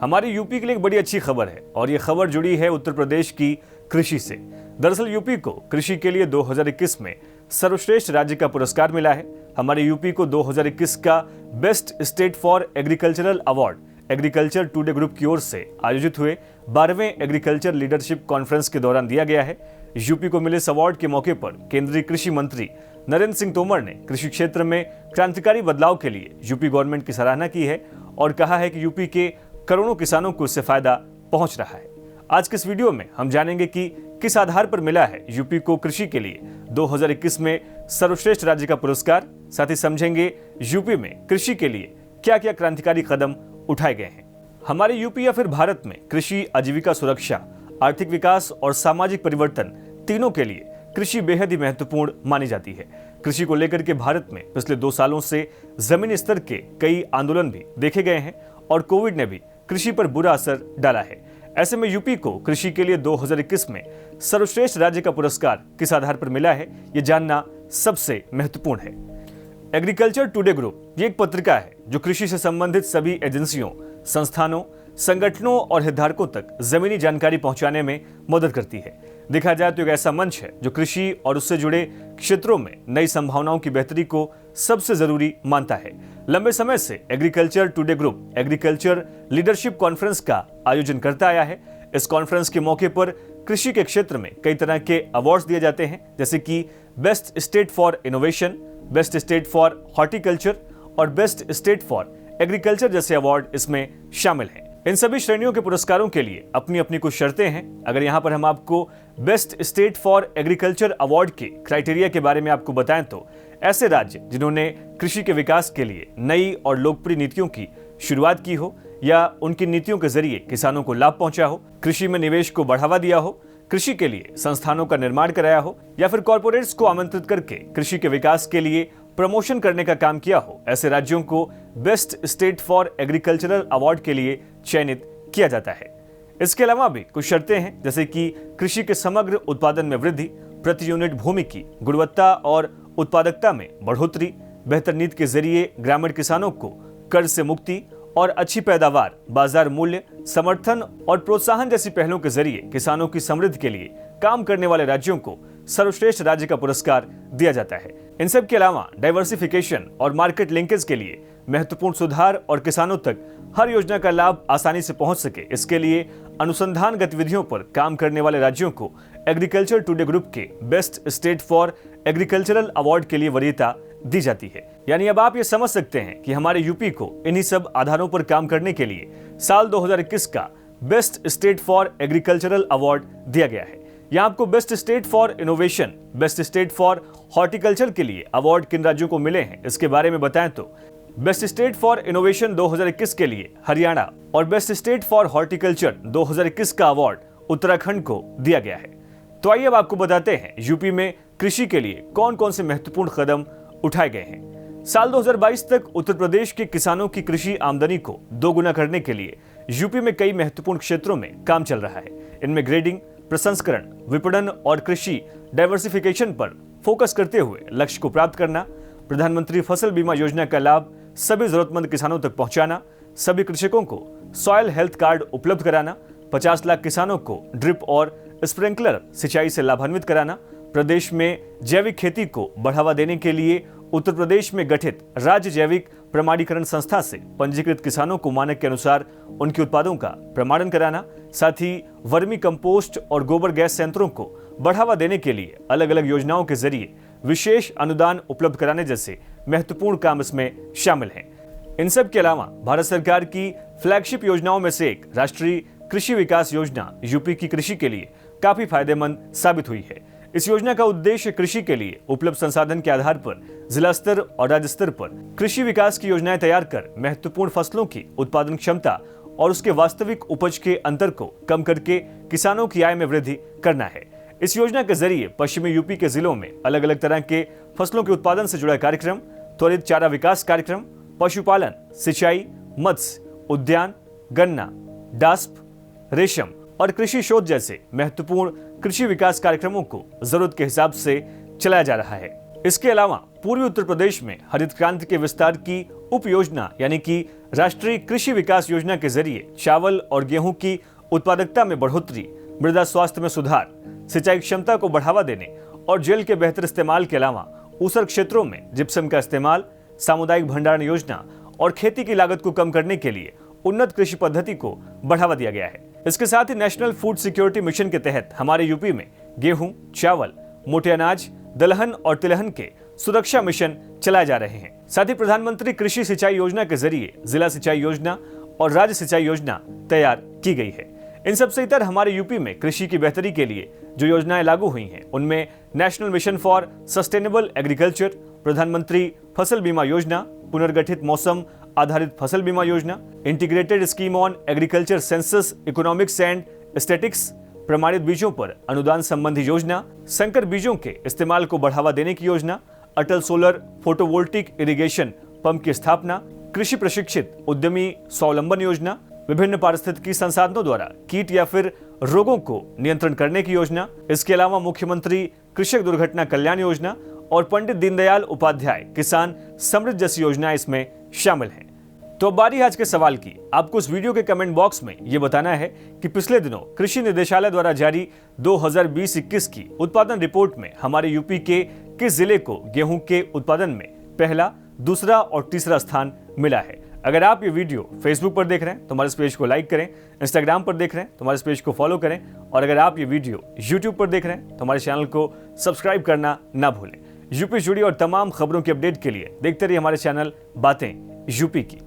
हमारी यूपी के लिए एक बड़ी अच्छी खबर है और ये खबर जुड़ी है उत्तर प्रदेश की कृषि से। दरअसल यूपी को कृषि के लिए 2021 में सर्वश्रेष्ठ राज्य का पुरस्कार मिला है। हमारे यूपी को 2021 का best state for agricultural award agriculture today group की ओर से आयोजित हुए 12वें एग्रीकल्चर लीडरशिप कॉन्फ्रेंस के दौरान दिया गया है। यूपी को मिले इस अवार्ड के मौके पर केंद्रीय कृषि मंत्री नरेंद्र सिंह तोमर ने कृषि क्षेत्र में क्रांतिकारी बदलाव के लिए यूपी गवर्नमेंट की सराहना की है और कहा है कि यूपी के करोड़ों किसानों को इससे फायदा पहुंच रहा है। आज के इस वीडियो में हम जानेंगे कि किस आधार पर मिला है यूपी को कृषि के लिए 2021 में सर्वश्रेष्ठ राज्य का पुरस्कार। साथ ही समझेंगे यूपी में कृषि के लिए क्या क्या क्रांतिकारी कदम उठाए गए हैं। हमारे यूपी या फिर भारत में कृषि, आजीविका सुरक्षा, आर्थिक विकास और सामाजिक परिवर्तन तीनों के लिए कृषि बेहद ही महत्वपूर्ण मानी जाती है। कृषि को लेकर के भारत में पिछले 2 सालों से जमीनी स्तर के कई आंदोलन भी देखे गए हैं और कोविड ने भी कृषि पर बुरा असर डाला है। ऐसे में यूपी को कृषि के लिए 2021 में सर्वश्रेष्ठ राज्य का पुरस्कार किस आधार पर मिला है, ये जानना सबसे महत्वपूर्ण है। एग्रीकल्चर टुडे ग्रुप ये एक पत्रिका है जो कृषि से संबंधित सभी एजेंसियों, संस्थानों, संगठनों और हितधारकों तक जमीनी जानकारी पहुंचाने में मदद करती है। देखा जाए तो एक ऐसा मंच है जो कृषि और उससे जुड़े क्षेत्रों में नई संभावनाओं की बेहतरी को सबसे जरूरी मानता है। लंबे समय से agriculture today group agriculture leadership conference का आयोजन करता आया है। इस कॉन्फ्रेंस के मौके पर कृषि के क्षेत्र में कई तरह के अवार्ड्स दिए जाते हैं, जैसे कि best state for innovation, best state for horticulture और बेस्ट स्टेट फॉर एग्रीकल्चर जैसे अवार्ड इसमें शामिल हैं। इन सभी श्रेणियों के पुरस्कारों के लिए अपनी अपनी कुछ शर्तें हैं। अगर यहाँ पर हम आपको best state for agriculture award के क्राइटेरिया के बारे में आपको बताएं तो ऐसे राज्य जिन्होंने कृषि के विकास के लिए नई और लोकप्रिय नीतियों की शुरुआत की हो या उनकी नीतियों के जरिए किसानों को लाभ पहुंचा हो, कृषि में निवेश को बढ़ावा दिया हो, कृषि के लिए संस्थानों का निर्माण कराया हो या फिर कॉर्पोरेट्स को आमंत्रित करके कृषि के विकास के लिए प्रमोशन करने का काम किया हो, ऐसे राज्यों को best state for agricultural award के लिए चयनित किया जाता है। इसके अलावा भी कुछ शर्तें हैं, जैसे कि कृषि के समग्र उत्पादन में वृद्धि, प्रति यूनिट भूमि की गुणवत्ता और उत्पादकता में बढ़ोतरी, बेहतर नीति के जरिए ग्रामीण किसानों को कर्ज से मुक्ति और अच्छी पैदावार, बाजार मूल्य, समर्थन और प्रोत्साहन जैसी पहलों के जरिए किसानों की समृद्धि के लिए काम करने वाले राज्यों को सर्वश्रेष्ठ राज्य का पुरस्कार दिया जाता है। इन सब के अलावा डाइवर्सिफिकेशन और मार्केट लिंकेज के लिए महत्वपूर्ण सुधार और किसानों तक हर योजना का लाभ आसानी से पहुंच सके, इसके लिए अनुसंधान गतिविधियों पर काम करने वाले राज्यों को एग्रीकल्चर टुडे ग्रुप के best state for agricultural award के लिए वरीयता दी जाती है। यानी अब आप ये समझ सकते हैं कि हमारे यूपी को इन्हीं सब आधारों पर काम करने के लिए साल 2021 का best state for agricultural award दिया गया है। यहाँ आपको best state for innovation, best state for horticulture के लिए अवार्ड किन राज्यों को मिले हैं इसके बारे में बताएं तो बेस्ट स्टेट फॉर इनोवेशन 2021 के लिए हरियाणा और बेस्ट स्टेट फॉर हॉर्टिकल्चर 2021 का अवार्ड उत्तराखंड को दिया गया है। तो आइए अब आपको बताते हैं यूपी में कृषि के लिए कौन कौन से महत्वपूर्ण कदम उठाए गए हैं। साल 2022 तक उत्तर प्रदेश के किसानों की कृषि आमदनी को 2 गुना करने के लिए यूपी में कई महत्वपूर्ण क्षेत्रों में काम चल रहा है। इनमें ग्रेडिंग, प्रसंस्करण, विपणन और कृषि डाइवर्सिफिकेशन पर फोकस करते हुए लक्ष्य को प्राप्त करना, प्रधानमंत्री फसल बीमा योजना का लाभ सभी जरूरतमंद किसानों तक पहुंचाना, सभी कृषकों को सॉइल हेल्थ कार्ड उपलब्ध कराना, 50 लाख किसानों को ड्रिप और स्प्रिंकलर सिंचाई से लाभान्वित कराना, प्रदेश में जैविक खेती को बढ़ावा देने के लिए उत्तर प्रदेश में गठित राज्य जैविक प्रमाणीकरण संस्था से पंजीकृत किसानों को मानक के अनुसार उनके उत्पादों का प्रमाणन कराना, साथ ही वर्मी कंपोस्ट और गोबर गैस संयंत्रों को बढ़ावा देने के लिए अलग अलग योजनाओं के जरिए विशेष अनुदान उपलब्ध कराने जैसे महत्वपूर्ण काम इसमें शामिल हैं। इन सब के अलावा भारत सरकार की फ्लैगशिप योजनाओं में से एक राष्ट्रीय कृषि विकास योजना यूपी की कृषि के लिए काफी फायदेमंद साबित हुई है। इस योजना का उद्देश्य कृषि के लिए उपलब्ध संसाधन के आधार पर जिला स्तर और राज्य स्तर पर कृषि विकास की योजनाएं तैयार कर महत्वपूर्ण फसलों की उत्पादन क्षमता और उसके वास्तविक उपज के अंतर को कम करके किसानों की आय में वृद्धि करना है। इस योजना के जरिए पश्चिमी यूपी के जिलों में अलग अलग तरह के फसलों के उत्पादन से जुड़ा कार्यक्रम, त्वरित चारा विकास कार्यक्रम, पशुपालन, सिंचाई, मत्स्य उद्यान, गन्ना, डास्प, रेशम और कृषि शोध जैसे महत्वपूर्ण कृषि विकास कार्यक्रमों को जरूरत के हिसाब से चलाया जा रहा है। इसके अलावा पूर्वी उत्तर प्रदेश में हरित क्रांति के विस्तार की उप योजना यानी कि राष्ट्रीय कृषि विकास योजना के जरिए चावल और गेहूं की उत्पादकता में बढ़ोतरी, मृदा स्वास्थ्य में सुधार, सिंचाई क्षमता को बढ़ावा देने और जेल के बेहतर इस्तेमाल के अलावा ऊसर क्षेत्रों में जिप्सम का इस्तेमाल, सामुदायिक भंडारण योजना और खेती की लागत को कम करने के लिए उन्नत कृषि पद्धति को बढ़ावा दिया गया है। इसके साथ ही नेशनल फूड सिक्योरिटी मिशन के तहत हमारे यूपी में गेहूं, चावल, मोटे अनाज, दलहन और तिलहन के सुरक्षा मिशन चलाए जा रहे हैं। साथ ही प्रधानमंत्री कृषि सिंचाई योजना के जरिए जिला सिंचाई योजना और राज्य सिंचाई योजना तैयार की गई है। इन सबसे इतर हमारे यूपी में कृषि की बेहतरी के लिए जो योजनाएं लागू हुई हैं, उनमें national mission for sustainable agriculture, प्रधानमंत्री फसल बीमा योजना, पुनर्गठित मौसम आधारित फसल बीमा योजना, integrated scheme on agriculture census economics and statics, प्रमाणित बीजों पर अनुदान संबंधी योजना, संकर बीजों के इस्तेमाल को बढ़ावा देने की योजना, अटल सोलर फोटोवोल्टिक इरिगेशन पंप की स्थापना, कृषि प्रशिक्षित उद्यमी स्वावलंबन योजना, विभिन्न पारिस्थितिकी संसाधनों द्वारा कीट या फिर रोगों को नियंत्रण करने की योजना। इसके अलावा मुख्यमंत्री कृषक दुर्घटना कल्याण योजना और पंडित दीनदयाल उपाध्याय किसान समृद्धि जैसी योजनाएं इसमें शामिल हैं। तो अब बारी आज के सवाल की। आपको इस वीडियो के कमेंट बॉक्स में यह बताना है कि पिछले दिनों कृषि निदेशालय द्वारा जारी 2020-21 की उत्पादन रिपोर्ट में हमारे यूपी के किस जिले को गेहूं के उत्पादन में पहला, दूसरा और तीसरा स्थान मिला है। अगर आप ये वीडियो फेसबुक पर देख रहे हैं तो हमारे इस पेज को लाइक करें, इंस्टाग्राम पर देख रहे हैं तो हमारे इस पेज को फॉलो करें और अगर आप ये वीडियो यूट्यूब पर देख रहे हैं तो हमारे चैनल को सब्सक्राइब करना ना भूलें। यूपी जुड़ी और तमाम खबरों की अपडेट के लिए देखते रहिए हमारे चैनल बातें यूपी की।